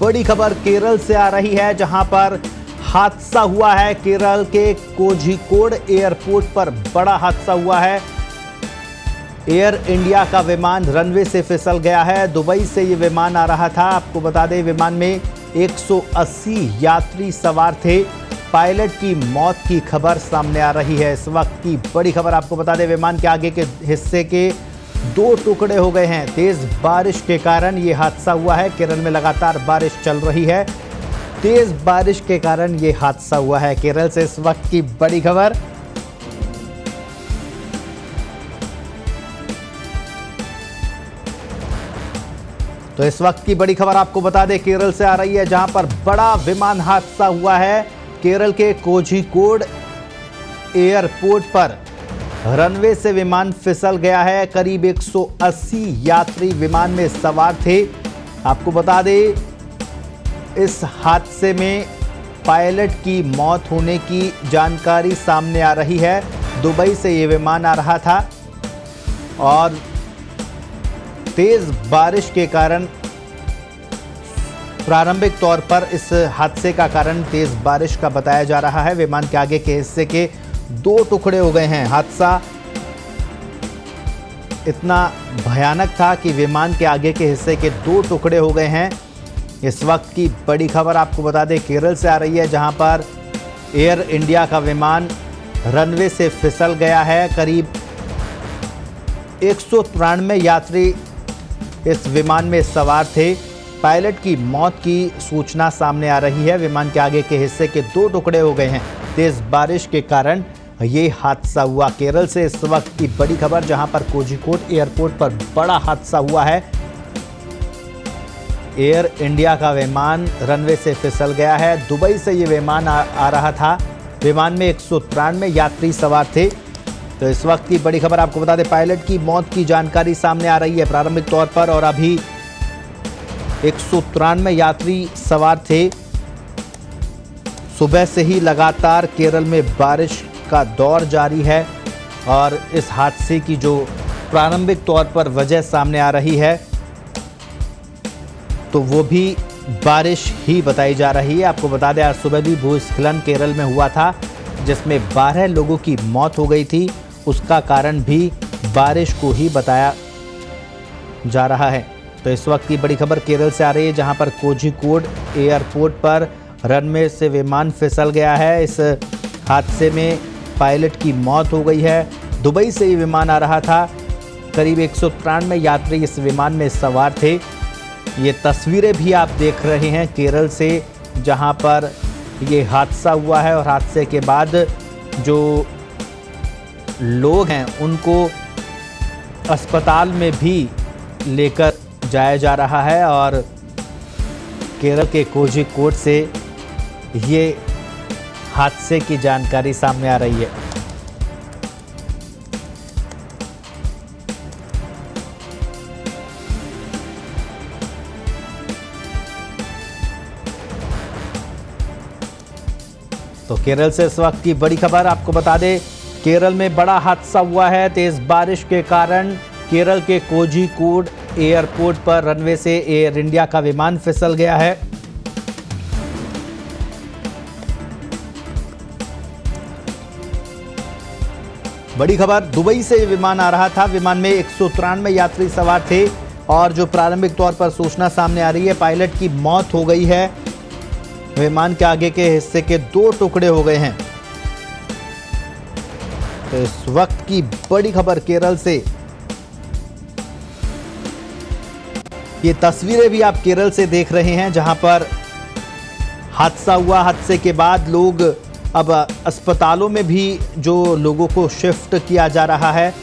बड़ी खबर केरल से आ रही है, जहां पर हादसा हुआ है। केरल के कोझिकोड एयरपोर्ट पर बड़ा हादसा हुआ है। एयर इंडिया का विमान रनवे से फिसल गया है। दुबई से ये विमान आ रहा था। आपको बता दें, विमान में 180 यात्री सवार थे। पायलट की मौत की खबर सामने आ रही है। इस वक्त की बड़ी खबर आपको बता दें, विमान के आगे के हिस्से के 2 टुकड़े हो गए हैं। तेज बारिश के कारण ये हादसा हुआ है। केरल में लगातार बारिश चल रही है। तेज बारिश के कारण ये हादसा हुआ है। केरल से इस वक्त की बड़ी खबर। तो इस वक्त की बड़ी खबर आपको बता दें, केरल से आ रही है, जहां पर बड़ा विमान हादसा हुआ है। केरल के कोझिकोड एयरपोर्ट पर रनवे से विमान फिसल गया है। करीब 180 यात्री विमान में सवार थे। आपको बता दें, इस हादसे में पायलट की मौत होने की जानकारी सामने आ रही है। दुबई से ये विमान आ रहा था और तेज बारिश के कारण, प्रारंभिक तौर पर इस हादसे का कारण तेज बारिश का बताया जा रहा है। विमान के आगे के हिस्से के 2 टुकड़े हो गए हैं। हादसा इतना भयानक था कि विमान के आगे के हिस्से के 2 टुकड़े हो गए हैं। इस वक्त की बड़ी खबर आपको बता दें, केरल से आ रही है, जहां पर एयर इंडिया का विमान रनवे से फिसल गया है। करीब 193 यात्री इस विमान में सवार थे। पायलट की मौत की सूचना सामने आ रही है। विमान के आगे के हिस्से के 2 टुकड़े हो गए हैं। तेज बारिश के कारण ये हादसा हुआ। केरल से इस वक्त की बड़ी खबर, जहां पर कोझिकोड एयरपोर्ट पर बड़ा हादसा हुआ है। एयर इंडिया का विमान रनवे से फिसल गया है। दुबई से ये विमान आ रहा था। विमान में 193 यात्री सवार थे। तो इस वक्त की बड़ी खबर आपको बता दें, पायलट की मौत की जानकारी सामने आ रही है प्रारंभिक तौर पर, और अभी 193 यात्री सवार थे। सुबह से ही लगातार केरल में बारिश का दौर जारी है और इस हादसे की जो प्रारंभिक तौर पर वजह सामने आ रही है, तो वो भी बारिश ही बताई जा रही है। आपको बता दें, आज सुबह भी भूस्खलन केरल में हुआ था, जिसमें 12 लोगों की मौत हो गई थी। उसका कारण भी बारिश को ही बताया जा रहा है। तो इस वक्त की बड़ी खबर केरल से आ रही है, जहां पर कोझिकोड एयरपोर्ट पर रनवे से विमान फिसल गया है। इस हादसे में पायलट की मौत हो गई है। दुबई से ये विमान आ रहा था। करीब 193 यात्री इस विमान में सवार थे। ये तस्वीरें भी आप देख रहे हैं केरल से, जहां पर ये हादसा हुआ है, और हादसे के बाद जो लोग हैं उनको अस्पताल में भी लेकर जाया जा रहा है। और केरल के कोझिकोड से ये हादसे की जानकारी सामने आ रही है। तो केरल से इस वक्त की बड़ी खबर आपको बता दें, केरल में बड़ा हादसा हुआ है। तेज बारिश के कारण केरल के कोझिकोड एयरपोर्ट पर रनवे से एयर इंडिया का विमान फिसल गया है। बड़ी खबर, दुबई से विमान आ रहा था। विमान में 193 यात्री सवार थे और जो प्रारंभिक तौर पर सूचना सामने आ रही है, पायलट की मौत हो गई है। विमान के आगे के हिस्से के 2 टुकड़े हो गए हैं। तो इस वक्त की बड़ी खबर केरल से, ये तस्वीरें भी आप केरल से देख रहे हैं, जहां पर हादसा हुआ। हादसे के बाद लोग अब अस्पतालों में भी जो लोगों को शिफ्ट किया जा रहा है।